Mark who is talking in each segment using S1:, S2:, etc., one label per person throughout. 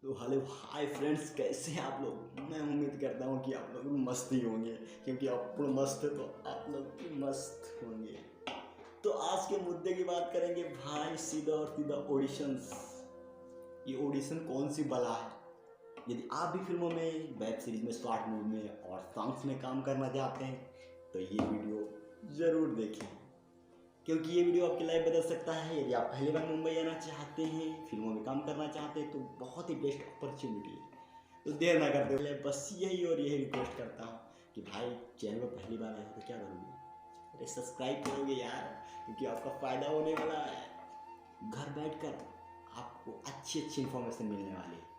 S1: तो hello hi friends, कैसे हैं आप लोग। मैं उम्मीद करता हूँ कि आप लोग मस्त ही होंगे, क्योंकि आप लोग मस्त है तो आप लोग भी मस्त होंगे। तो आज के मुद्दे की बात करेंगे भाई, सीधा और सीधा ऑडिशंस। ये ऑडिशन कौन सी बला है। यदि आप भी फिल्मों में, वेब सीरीज में, शॉर्ट मूवी में और सॉन्ग्स में काम करना चाहते हैं तो ये वीडियो ज़रूर देखें, क्योंकि ये वीडियो आपकी लाइफ बदल सकता है। यदि आप पहली बार मुंबई आना चाहते हैं, फिल्मों में काम करना चाहते हैं, तो बहुत ही बेस्ट अपॉर्चुनिटी है। तो देर ना करते हुए बस यही और यही रिक्वेस्ट करता हूँ कि भाई, चैनल पर पहली बार आए तो क्या करोगे, अरे सब्सक्राइब करोगे यार, क्योंकि आपका फ़ायदा होने वाला है। घर बैठकर आपको अच्छी अच्छी इन्फॉर्मेशन मिलने वाली है।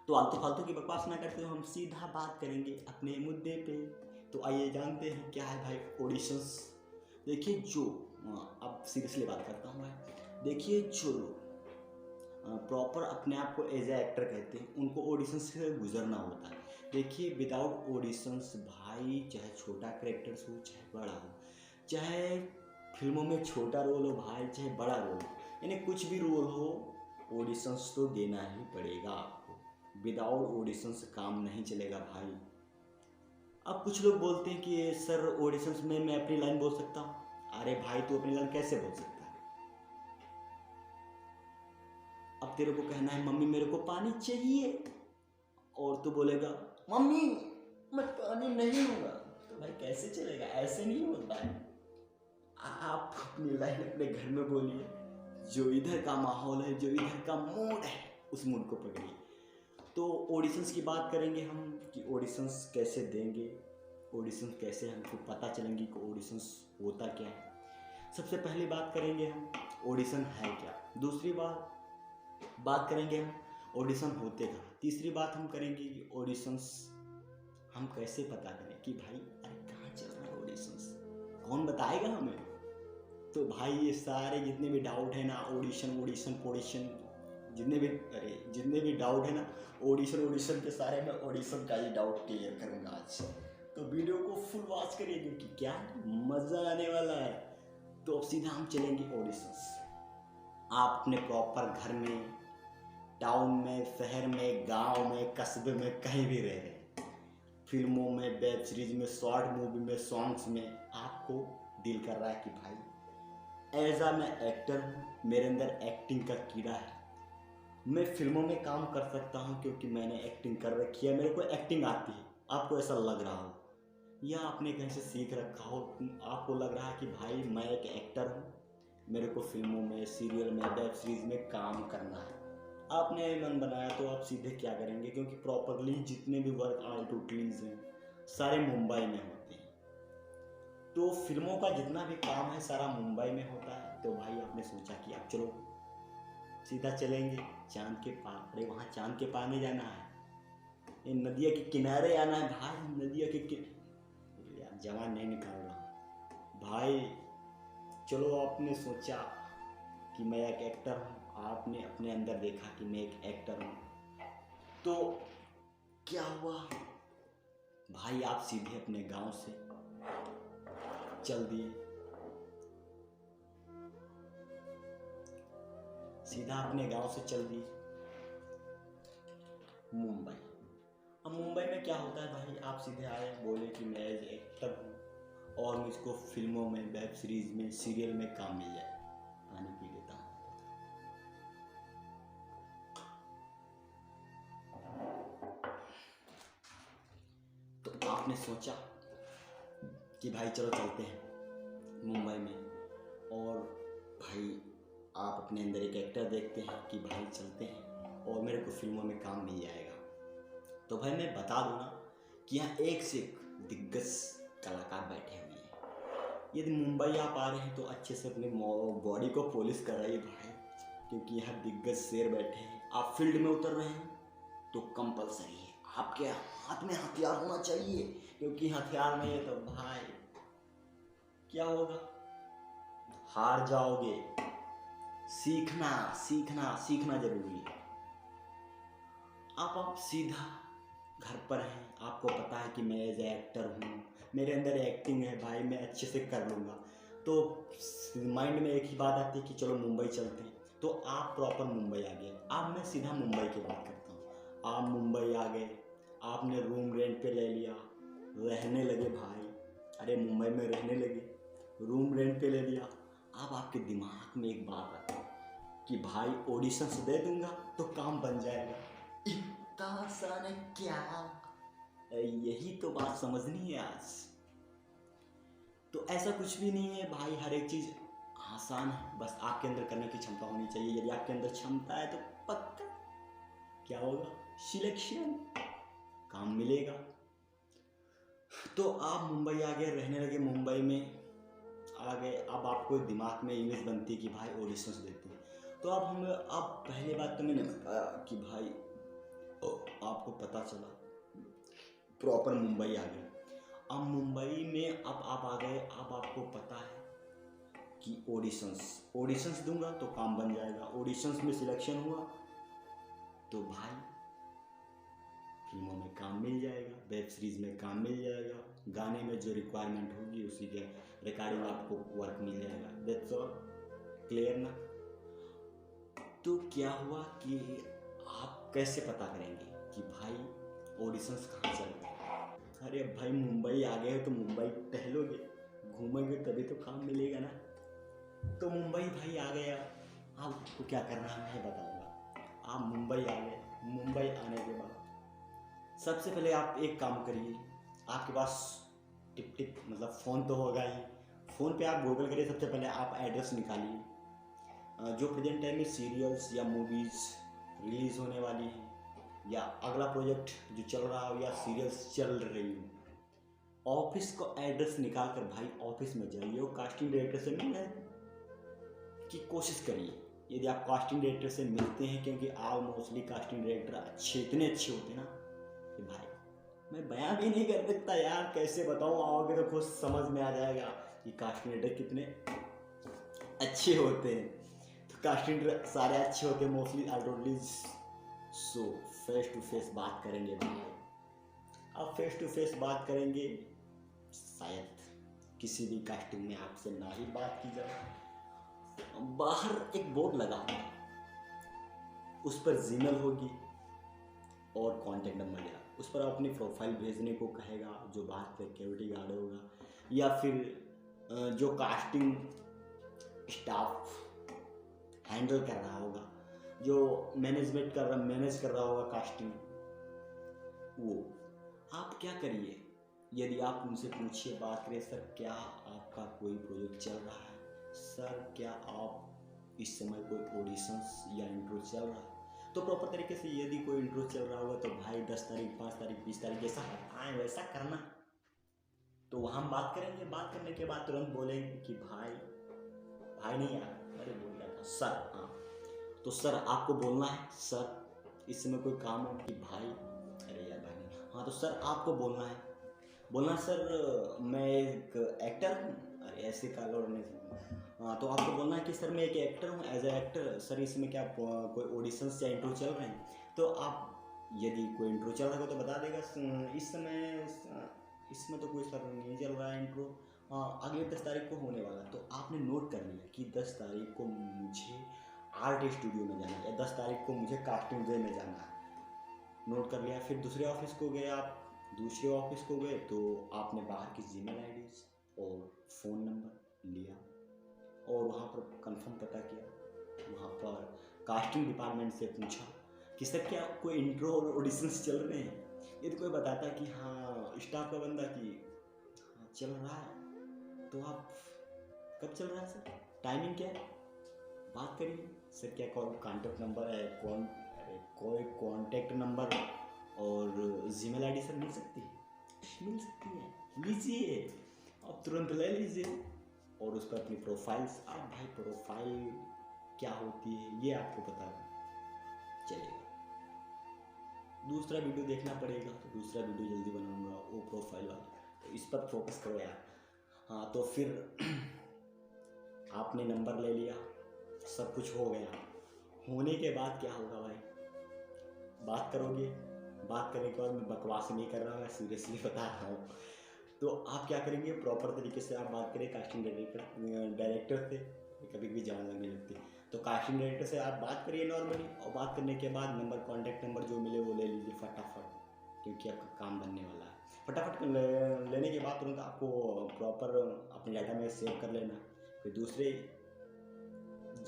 S1: तो आलतू फालतू की बकवास ना करते हुए हम सीधा बात करेंगे अपने मुद्दे पे। तो आइए जानते हैं क्या है भाई ऑडिशंस। देखिए अब सीरियसली बात करता हूँ भाई। देखिए, जो लोग प्रॉपर अपने आप को एज ए एक्टर कहते हैं, उनको ऑडिशन से गुजरना होता है। देखिए, विदाउट ऑडिशंस भाई, चाहे छोटा कैरेक्टर्स हो चाहे बड़ा हो, चाहे फिल्मों में छोटा रोल हो भाई चाहे बड़ा रोल हो, यानी कुछ भी रोल हो, ऑडिशंस तो देना ही पड़ेगा आपको। विदाउट ऑडिशंस काम नहीं चलेगा भाई। अब कुछ लोग बोलते हैं कि सर ऑडिशंस में मैं अपनी लाइन बोल सकता हूँ। अरे भाई, तू अपनी लाइन कैसे बोल सकता है। अब तेरे को कहना है मम्मी मेरे को पानी चाहिए, और तू बोलेगा मम्मी मैं पानी नहीं लूंगा, तो भाई कैसे चलेगा, ऐसे नहीं होता है। आप अपनी लाइन अपने घर में बोलिए, जो इधर का माहौल है, जो इधर का मूड है, उस मूड को पकड़िए। तो ऑडिशंस की बात करेंगे हम कि ऑडिशंस कैसे देंगे, ऑडिशंस कैसे हमको पता चलेंगी कि ऑडिशंस होता क्या है। सबसे पहली बात करेंगे हम ऑडिशन है क्या। दूसरी बात करेंगे हम ऑडिशन होते कहाँ। तीसरी बात हम करेंगे कि ऑडिशंस हम कैसे पता करें कि भाई अरे कहाँ चल रहा है ऑडिशंस, कौन बताएगा हमें। तो भाई ये सारे जितने भी डाउट है ना, ऑडिशन जितने भी डाउट है ना, ऑडिशन के सारे, मैं ऑडिशन का ही डाउट क्लियर करूँगा आज। तो वीडियो को फुल वॉच करिए, क्योंकि क्या मज़ा आने वाला है। तो अब सीधा हम चलेंगे ऑडिशंस। आप अपने प्रॉपर घर में, टाउन में, शहर में, गांव में, कस्बे में, कहीं भी रह रहे हैं, फिल्मों में, वेब सीरीज में, शॉर्ट मूवी में, सॉन्ग्स में, आपको डील कर रहा है कि भाई एज आ मैं एक्टर हूँ, मेरे अंदर एक्टिंग का कीड़ा है। मैं फिल्मों में काम कर सकता हूँ क्योंकि मैंने एक्टिंग कर रखी है, मेरे को एक्टिंग आती है। आपको ऐसा लग रहा हो या आपने कहीं से सीख रखा हो, आपको लग रहा है कि भाई मैं एक एक्टर हूँ, मेरे को फिल्मों में, सीरियल में, वेब सीरीज में काम करना है। आपने मन बनाया तो आप सीधे क्या करेंगे, क्योंकि प्रॉपरली जितने भी वर्क आउटलेट्स हैं सारे मुंबई में होते हैं। तो फिल्मों का जितना भी काम है सारा मुंबई में होता है। तो भाई आपने सोचा कि अब चलो सीधा चलेंगे चांद के पार। अरे वहाँ चांद के पार नहीं जाना है, ये नदिया के किनारे आना है भाई। नदिया के यार जवान नहीं निकाल रहा भाई। चलो, आपने सोचा कि मैं एक एक्टर हूँ, आपने अपने अंदर देखा कि मैं एक एक्टर हूँ, तो क्या हुआ भाई, आप सीधे अपने गांव से चल दिए, सीधा अपने गांव से चल दिए मुंबई। अब मुंबई में क्या होता है भाई, आप सीधे आए, बोले कि मैं एज एक्टर हूँ और मुझको फिल्मों में, वेब सीरीज में, सीरियल में काम मिल जाए। पानी पी लेता हूँ। तो आपने सोचा कि भाई चलो चलते हैं मुंबई में, और भाई आप अपने अंदर एक एक्टर देखते हैं कि भाई चलते हैं और मेरे को फिल्मों में काम मिल जाएगा। तो भाई मैं बता दूँ ना कि यहाँ एक से एक दिग्गज कलाकार बैठे हुए हैं। यदि मुंबई आप आ रहे हैं तो अच्छे से अपने बॉडी को पॉलिश कराइए भाई, क्योंकि यहाँ दिग्गज शेर बैठे हैं। आप फील्ड में उतर रहे हैं तो कंपलसरी है आपके हाथ में हथियार होना चाहिए, क्योंकि हथियार नहीं है तो भाई क्या होगा, हार जाओगे। सीखना सीखना सीखना जरूरी है। आप सीधा घर पर हैं, आपको पता है कि मैं एज ए एक्टर हूँ, मेरे अंदर एक्टिंग है भाई, मैं अच्छे से कर लूँगा। तो माइंड में एक ही बात आती है कि चलो मुंबई चलते हैं। तो आप प्रॉपर मुंबई आ गए। अब मैं सीधा मुंबई की बात करता हूँ। आप मुंबई आ गए, आपने रूम रेंट पे ले लिया, रहने लगे भाई। अरे मुंबई में रहने लगे, रूम रेंट पे ले लिया। अब आपके दिमाग में एक बात आती है कि भाई ऑडिशंस दे दूंगा तो काम बन जाएगा। इतना आसान है क्या? यही तो बात समझनी है आज। तो ऐसा कुछ भी नहीं है भाई, हर एक चीज़ आसान है, बस आपके अंदर करने की क्षमता होनी चाहिए। यदि आपके अंदर क्षमता है तो पक्का क्या होगा, सिलेक्शन, काम मिलेगा। तो आप मुंबई आ गए, रहने लगे मुंबई में आ गए। अब आपको दिमाग में इमेज बनती है कि भाई ऑडिशंस देते हैं। तो अब पहले बात तो मैंने बताया कि भाई आपको पता चला, प्रॉपर मुंबई आ गए। अब मुंबई में अब आप आ गए, अब आपको पता है कि ऑडिशंस दूंगा तो काम बन जाएगा। ऑडिशंस में सिलेक्शन हुआ तो भाई फिल्मों में काम मिल जाएगा, वेब सीरीज में काम मिल जाएगा, गाने में जो रिक्वायरमेंट होगी उसी के रिकॉर्डिंग आपको वर्क मिल जाएगा। दैट्स ऑल, क्लियर ना? तो क्या हुआ कि आप कैसे पता करेंगे कि भाई ऑडिशंस कहाँ चल रहे हैं? अरे भाई मुंबई आ गए तो मुंबई टहलोगे, घूमेंगे तभी तो काम मिलेगा ना। तो मुंबई भाई आ गया, आपको क्या करना है मैं बताऊंगा। आप मुंबई आ गए, मुंबई आने के बाद सबसे पहले आप एक काम करिए। आपके पास टिप टिप मतलब फ़ोन तो होगा ही, फ़ोन पे आप गूगल करिए। सबसे पहले आप एड्रेस निकालिए जो प्रेजेंट टाइम में सीरियल्स या मूवीज़ रिलीज़ होने वाली हैं, या अगला प्रोजेक्ट जो चल रहा हो, या सीरियल्स चल रही हो। ऑफिस को एड्रेस निकाल कर भाई ऑफिस में जाइए और कास्टिंग डायरेक्टर से मिलने की कोशिश करिए। यदि आप कास्टिंग डायरेक्टर से मिलते हैं, क्योंकि आप मोस्टली कास्टिंग डायरेक्टर इतने अच्छे होते हैं ना कि भाई मैं बयां भी नहीं कर सकता यार, कैसे बताऊं। आओगे तो खुद समझ में आ जाएगा कि कास्टिंग डायरेक्टर कितने अच्छे होते हैं। तो कास्टिंग डायरेक्टर सारे अच्छे होते हैं mostly, already. So face to face बात करेंगे भाई। अब फेस टू फेस बात करेंगे, शायद किसी भी कास्टिंग में आपसे ना ही बात की जाए। बाहर एक बोर्ड लगा हुआ, उस पर जीमेल होगी और कांटेक्ट नंबर देगा। उस पर अपनी प्रोफाइल भेजने को कहेगा, जो बाहर सिक्योरिटी गार्ड होगा, या फिर जो कास्टिंग स्टाफ हैंडल कर रहा होगा, जो मैनेज कर रहा होगा कास्टिंग, वो। आप क्या करिए, यदि आप उनसे पूछिए, बात करें, सर क्या आपका कोई प्रोजेक्ट चल रहा है? सर क्या आप इस समय कोई ऑडिशंस या इंट्रो चल रहा है? तो प्रॉपर तरीके से यदि कोई इंट्रो चल रहा होगा तो भाई 10 तारीख, 5 तारीख, 20 तारीख जैसा आए वैसा करना। तो वहाँ हम बात करेंगे। बात करने के बाद तुरंत बोलेंगे कि भाई नहीं यार, अरे बोल रहा था सर। हाँ, तो सर आपको बोलना है, सर इस समय कोई काम हो कि भाई, अरे यार भाई नहीं। हाँ तो सर आपको बोलना सर मैं एक एक्टर हूँ, अरे ऐसे कॉलर नहीं। हाँ तो आपको बोलना है कि सर मैं एक एक्टर हूँ, एज ए एक्टर सर इसमें क्या कोई ऑडिशंस या इंट्रो चल रहे हैं? तो आप यदि कोई इंट्रो चल रहा हो तो बता देगा इसमें तो कोई सर नहीं चल रहा है इंट्रो, अगले 10 तारीख को होने वाला। तो आपने नोट कर लिया कि 10 तारीख को मुझे आर्ट स्टूडियो में जाना है, या 10 तारीख को मुझे कास्टिंग डे में जाना है। नोट कर लिया। फिर दूसरे ऑफिस को गए आप, तो आपने बाहर की जीमेल आईडीज और फ़ोन नंबर लिया और वहाँ पर कंफर्म पता किया। वहाँ पर कास्टिंग डिपार्टमेंट से पूछा कि सर क्या कोई इंट्रो और ऑडिशंस चल रहे हैं? यदि कोई बताता कि हाँ स्टाफ का बंदा कि हाँ चल रहा है, तो आप कब चल रहा है सर, टाइमिंग क्या है, बात करिए। सर क्या कॉन्टैक्ट नंबर है, कोई कॉन्टैक्ट नंबर और जीमेल आईडी सर मिल सकती है? मिल सकती है, लीजिए, आप तुरंत ले लीजिए। और उस पर अपनी प्रोफाइल्स, आप भाई प्रोफाइल क्या होती है ये आपको पता चलेगा। दूसरा वीडियो देखना पड़ेगा, तो दूसरा वीडियो जल्दी बनाऊंगा वो प्रोफाइल वाला, तो इस पर फोकस करो यार। हाँ तो फिर आपने नंबर ले लिया, सब कुछ हो गया। होने के बाद क्या होगा भाई, बात करोगे। बात करने के बाद, मैं बकवास नहीं कर रहा हूँ, मैं सीरियसली बता रहा हूँ। तो आप क्या करेंगे, प्रॉपर तरीके से आप बात करें कास्टिंग डायरेक्टर से। कभी कभी जान लगने लगती है। तो कास्टिंग डायरेक्टर से आप बात करिए नॉर्मली, और बात करने के बाद नंबर, कॉन्टैक्ट नंबर जो मिले वो ले लीजिए फटाफट, क्योंकि आपका काम बनने वाला है। फटाफट लेने के बाद तुरंत आपको प्रॉपर अपने डाटा में सेव कर लेना। फिर दूसरे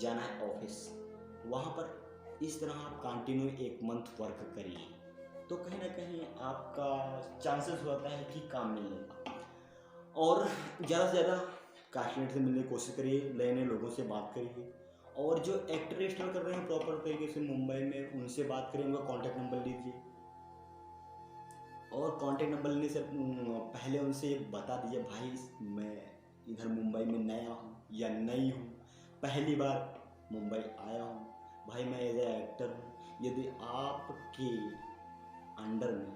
S1: जाना है ऑफिस, वहाँ पर इस तरह आप कंटिन्यू 1 मंथ वर्क करिए, तो कहीं ना कहीं आपका चांसेस होता है कि काम मिलने का। और ज़्यादा से ज़्यादा कास्टिंग से मिलने की कोशिश करिए, नए नए लोगों से बात करिए, और जो एक्टर एक्टर कर रहे हैं प्रॉपर तरीके से मुंबई में, उनसे बात करिए, उनका कॉन्टैक्ट नंबर लीजिए, और कॉन्टैक्ट नंबर लेने से पहले उनसे बता दीजिए, भाई मैं इधर मुंबई में नया हूँ या नई हूँ, पहली बार मुंबई आया हूँ, भाई मैं एज ए एक्टर हूँ, यदि आपके अंडर में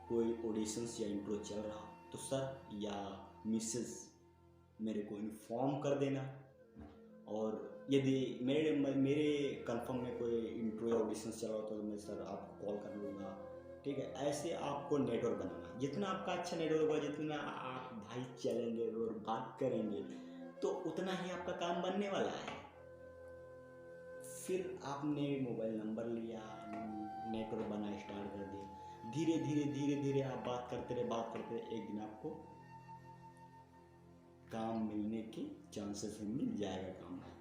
S1: कोई ऑडिशंस या इंट्रो चल रहा तो सर या मिसेस मेरे को इन्फॉर्म कर देना, और यदि मेरे कंफर्म में कोई इंट्रो या ऑडिशंस चल रहा हो तो मैं सर आपको कॉल कर लूँगा, ठीक है। ऐसे आपको नेटवर्क बनाना, जितना आपका अच्छा नेटवर्क होगा, जितना आप भाई चलेंगे और बात करेंगे, तो उतना ही आपका काम बनने वाला है। फिर आपने मोबाइल नंबर लिया, नेटवर्क बना स्टार्ट कर दिया, धीरे धीरे धीरे धीरे आप बात करते रहे, एक दिन आपको काम मिलने के चांसेस मिल जाएगा काम में।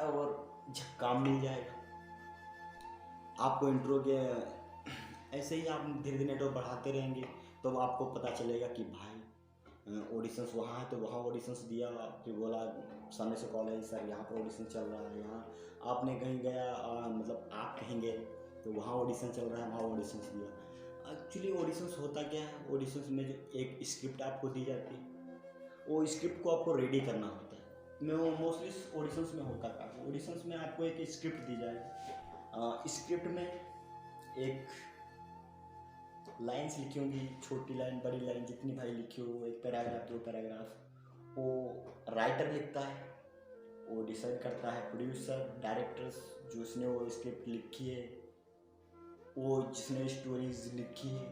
S1: और जब काम मिल जाएगा आपको इंट्रो के, ऐसे ही आप धीरे धीरे नेटवर्क बढ़ाते रहेंगे, तो आपको पता चलेगा कि भाई ऑडिशंस वहाँ है, तो वहाँ ऑडिशंस दिया, फिर बोला सामने से कॉल है सर यहाँ पर ऑडिशन चल रहा है, यहाँ आपने कहीं गया, मतलब आप कहीं गए तो वहाँ ऑडिशन चल रहा है, वहाँ ऑडिशंस दिया। एक्चुअली ऑडिशंस होता क्या है, ऑडिशंस में जो एक स्क्रिप्ट आपको दी जाती है, वो स्क्रिप्ट को आपको रेडी करना होता है। मैं मोस्टली ऑडिशंस में होता था, ऑडिशंस में आपको एक स्क्रिप्ट दी जाएगी, स्क्रिप्ट में एक लाइन्स लिखी होंगी, छोटी लाइन बड़ी लाइन जितनी भाई लिखी हो, एक पैराग्राफ 2 पैराग्राफ, वो राइटर लिखता है, वो डिसाइड करता है, प्रोड्यूसर डायरेक्टर्स जो उसने वो स्क्रिप्ट लिखी है, वो जिसने स्टोरीज लिखी है,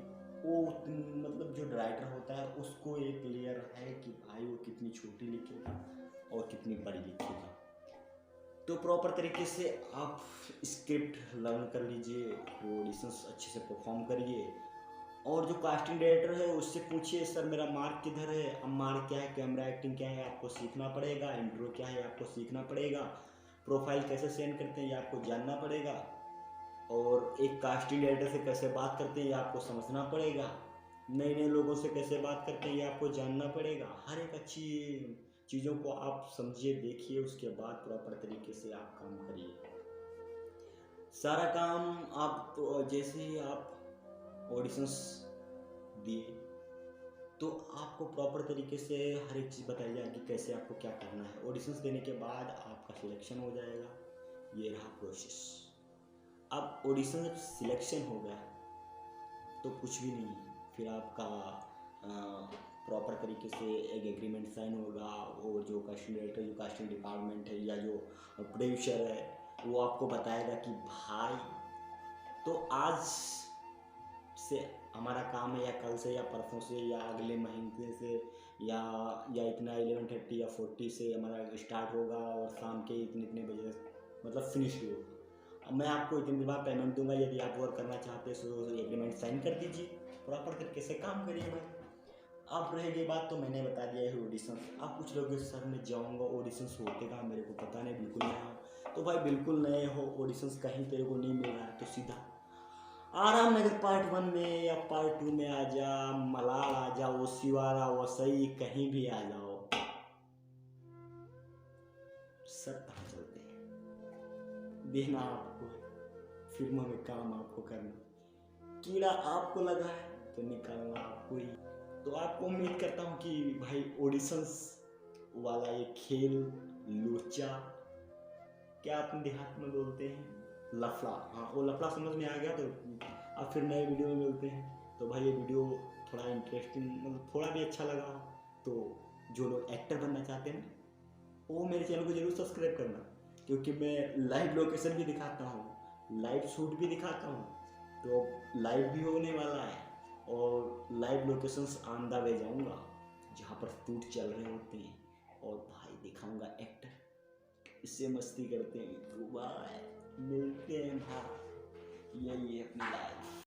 S1: वो मतलब जो राइटर होता है उसको एक क्लियर है कि भाई वो कितनी छोटी लिखेगा और कितनी बड़ी लिखेगा। तो प्रॉपर तरीके से आप स्क्रिप्ट लर्न कर लीजिए, ऑडिशंस अच्छे से परफॉर्म करिए, और जो कास्टिंग डायरेक्टर है उससे पूछिए सर मेरा मार्क किधर है, अब मार्क क्या है, कैमरा एक्टिंग क्या है आपको सीखना पड़ेगा, इंट्रो क्या है आपको सीखना पड़ेगा, प्रोफाइल कैसे सेंड करते हैं ये आपको जानना पड़ेगा, और एक कास्टिंग डायरेक्टर से कैसे बात करते हैं ये आपको समझना पड़ेगा, नए नए लोगों से कैसे बात करते हैं ये आपको जानना पड़ेगा। हर एक अच्छी चीज़ों को आप समझिए, देखिए, उसके बाद प्रॉपर तरीके से आप काम करिए। सारा काम आप तो जैसे ही आप ऑडिशंस दिए तो आपको प्रॉपर तरीके से हर एक चीज़ बताई जाएगी कैसे आपको क्या करना है। ऑडिशंस देने के बाद आपका सिलेक्शन हो जाएगा, ये रहा प्रोसेस। अब ऑडिशन जब सिलेक्शन हो गया तो कुछ भी नहीं है, फिर आपका प्रॉपर तरीके से एक एग्रीमेंट साइन होगा, वो जो कास्टिंग डायरेक्टर, जो कास्टिंग डिपार्टमेंट है या जो प्रोड्यूसर है वो आपको बताएगा कि भाई तो आज से हमारा काम है, या कल से या परसों से या अगले महीने से या इतना 11:30 या 40 से हमारा स्टार्ट होगा और शाम के इतने इतने बजे मतलब फिनिश होगा। अब मैं आपको इतनी देर बाद पेमेंट दूंगा, यदि आप वर्क करना चाहते हैं तो एग्रीमेंट साइन कर दीजिए, प्रॉपर तरीके से काम करिए भाई। अब रहेगी बात, तो मैंने बता दिया है ऑडिशन। आप कुछ लोग सर मैं जाऊँगा, ऑडिशंस होते कहाँ, मेरे को पता नहीं, बिल्कुल नया हो। तो भाई बिल्कुल नए हो, ऑडिशंस कहीं तेरे को नहीं मिल रहा है, तो सीधा आराम नगर पार्ट 1 में या पार्ट 2 में आ जा, मलाड आ जा, ओसीवारा, वसई, कहीं भी आ जाओ, सब पता चलते हैं। देना आपको, फिल्मों में काम आपको करना, कीड़ा आपको लगा है तो निकालना आपको ही। तो आपको उम्मीद करता हूँ कि भाई ऑडिशंस वाला ये खेल, लोचा, क्या अपने देहात में बोलते हैं, लफड़ा, हाँ वो लफड़ा समझ में आ गया। तो अब फिर नए वीडियो में मिलते हैं। तो भाई ये वीडियो थोड़ा इंटरेस्टिंग, मतलब थोड़ा भी अच्छा लगा तो जो लोग एक्टर बनना चाहते हैं वो मेरे चैनल को जरूर सब्सक्राइब करना, क्योंकि मैं लाइव लोकेशन भी दिखाता हूँ, लाइव शूट भी दिखाता हूँ, तो लाइव भी होने वाला है, और live locations on the way जाऊँगा जहाँ पर शूट चल रहे होते हैं, और भाई दिखाऊँगा एक्टर, इससे मस्ती करते हैं। तो बाय, मिलते हैं भाई, यही है अपनी लाइफ।